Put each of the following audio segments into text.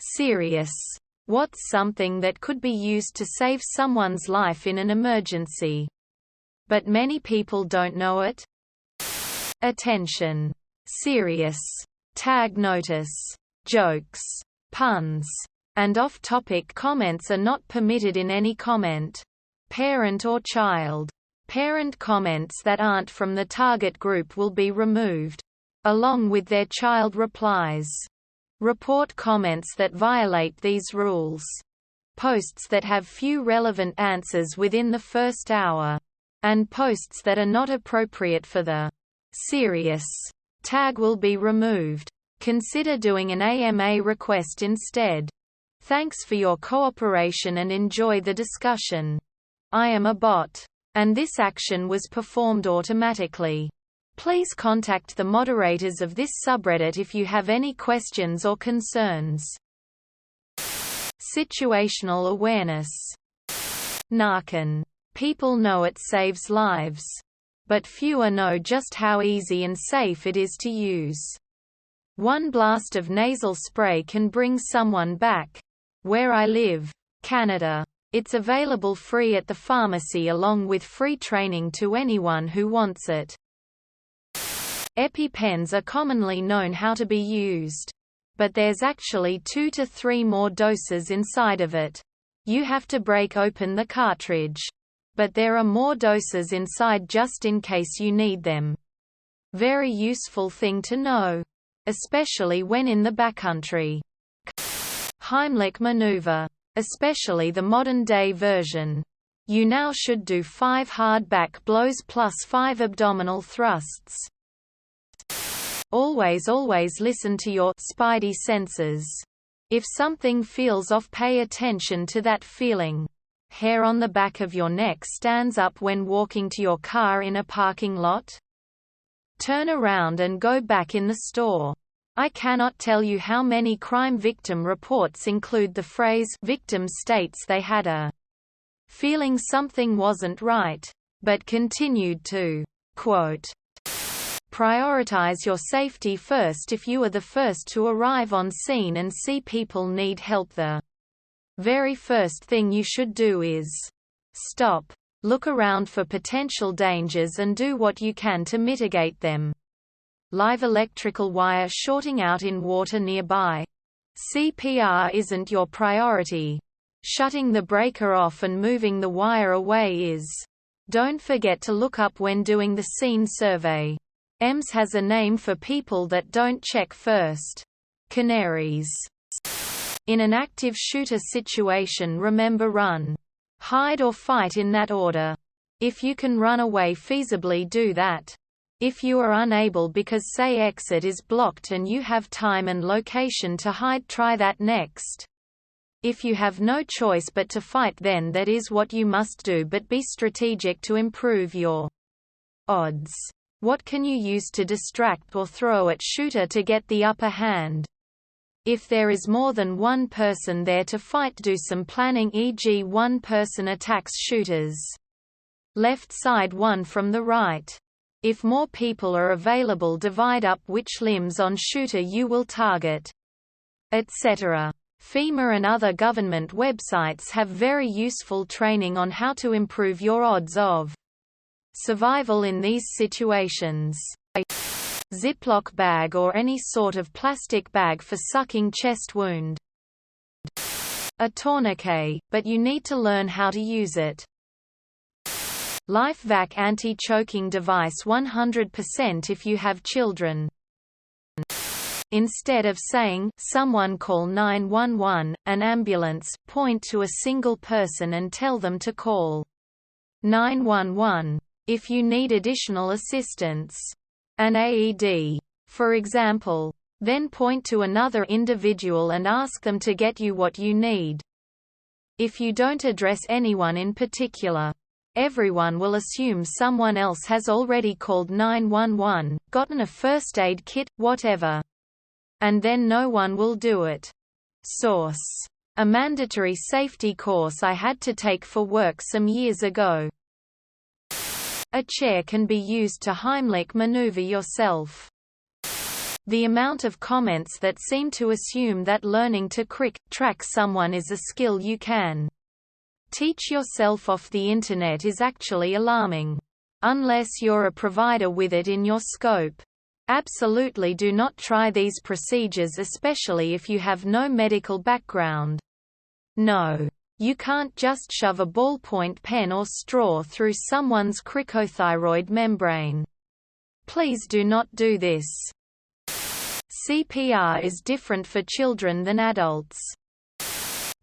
Serious. What's something that could be used to save someone's life in an emergency? But many people don't know it. Attention. Serious. Tag notice. Jokes, puns, and off-topic comments are not permitted in any comment. Parent or child. Parent comments that aren't from the target group will be removed, along with their child replies. Report comments that violate these rules. Posts that have few relevant answers within the first hour. And posts that are not appropriate for the serious tag will be removed. Consider doing an AMA request instead. Thanks for your cooperation and enjoy the discussion. I am a bot. And this action was performed automatically. Please contact the moderators of this subreddit if you have any questions or concerns. Situational awareness. Narcan. People know it saves lives. But fewer know just how easy and safe it is to use. One blast of nasal spray can bring someone back. Where I live, Canada, it's available free at the pharmacy along with free training to anyone who wants it. EpiPens are commonly known how to be used. But there's actually 2 to 3 more doses inside of it. You have to break open the cartridge. But there are more doses inside just in case you need them. Very useful thing to know. Especially when in the backcountry. Heimlich maneuver. Especially the modern-day version. You now should do 5 hard back blows plus 5 abdominal thrusts. Always listen to your spidey senses. If something feels off, pay attention to that feeling. Hair on the back of your neck stands up when walking to your car in a parking lot? Turn around and go back in the store. I cannot tell you how many crime victim reports include the phrase, "Victim states they had a feeling something wasn't right," but continued to, quote, prioritize your safety first. If you are the first to arrive on scene and see people need help, the very first thing you should do is stop, look around for potential dangers and do what you can to mitigate them. Live electrical wire shorting out in water nearby. CPR isn't your priority. Shutting the breaker off and moving the wire away is. Don't forget to look up when doing the scene survey. EMS has a name for people that don't check first. Canaries. In an active shooter situation, remember run, hide or fight in that order. If you can run away feasibly, do that. If you are unable because say exit is blocked and you have time and location to hide, try that next. If you have no choice but to fight, then that is what you must do, but be strategic to improve your odds. What can you use to distract or throw at shooter to get the upper hand? If there is more than one person there to fight, do some planning, e.g. one person attacks shooters left side, one from the right. If more people are available, divide up which limbs on shooter you will target, etc. FEMA and other government websites have very useful training on how to improve your odds of survival in these situations. A Ziploc bag or any sort of plastic bag for sucking chest wound. A tourniquet, but you need to learn how to use it. LifeVac anti-choking device 100% if you have children. Instead of saying, "Someone call 911, an ambulance," point to a single person and tell them to call 911. If you need additional assistance, an AED, for example, then point to another individual and ask them to get you what you need. If you don't address anyone in particular, everyone will assume someone else has already called 911, gotten a first aid kit, whatever. And then no one will do it. Source: a mandatory safety course I had to take for work some years ago. A chair can be used to Heimlich maneuver yourself. The amount of comments that seem to assume that learning to track someone is a skill you can teach yourself off the internet is actually alarming. Unless you're a provider with it in your scope. Absolutely do not try these procedures, especially if you have no medical background. No. You can't just shove a ballpoint pen or straw through someone's cricothyroid membrane. Please do not do this. CPR is different for children than adults.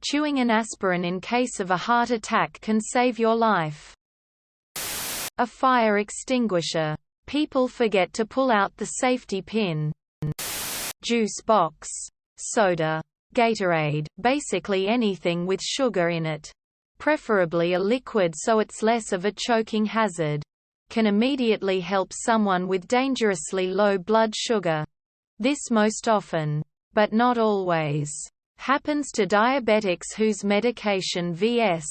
Chewing an aspirin in case of a heart attack can save your life. A fire extinguisher. People forget to pull out the safety pin. Juice box. Soda. Gatorade, basically anything with sugar in it. Preferably a liquid so it's less of a choking hazard. Can immediately help someone with dangerously low blood sugar. This most often, but not always, happens to diabetics whose medication vs.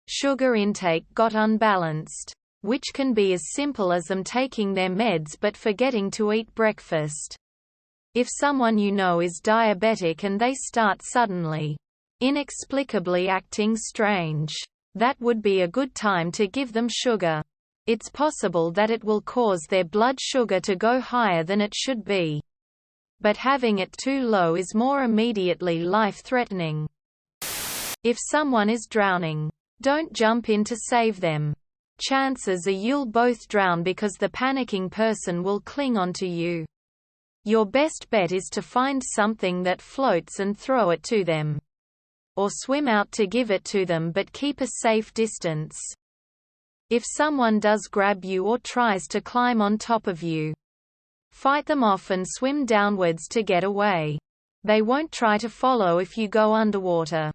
sugar intake got unbalanced, which can be as simple as them taking their meds but forgetting to eat breakfast. If someone you know is diabetic and they start suddenly, inexplicably acting strange, that would be a good time to give them sugar. It's possible that it will cause their blood sugar to go higher than it should be. But having it too low is more immediately life-threatening. If someone is drowning, don't jump in to save them. Chances are you'll both drown because the panicking person will cling onto you. Your best bet is to find something that floats and throw it to them. Or swim out to give it to them but keep a safe distance. If someone does grab you or tries to climb on top of you, fight them off and swim downwards to get away. They won't try to follow if you go underwater.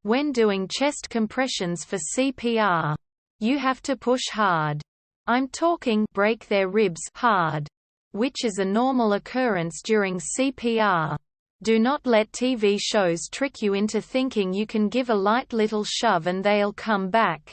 When doing chest compressions for CPR, you have to push hard. I'm talking break their ribs hard, which is a normal occurrence during CPR. Do not let TV shows trick you into thinking you can give a light little shove and they'll come back.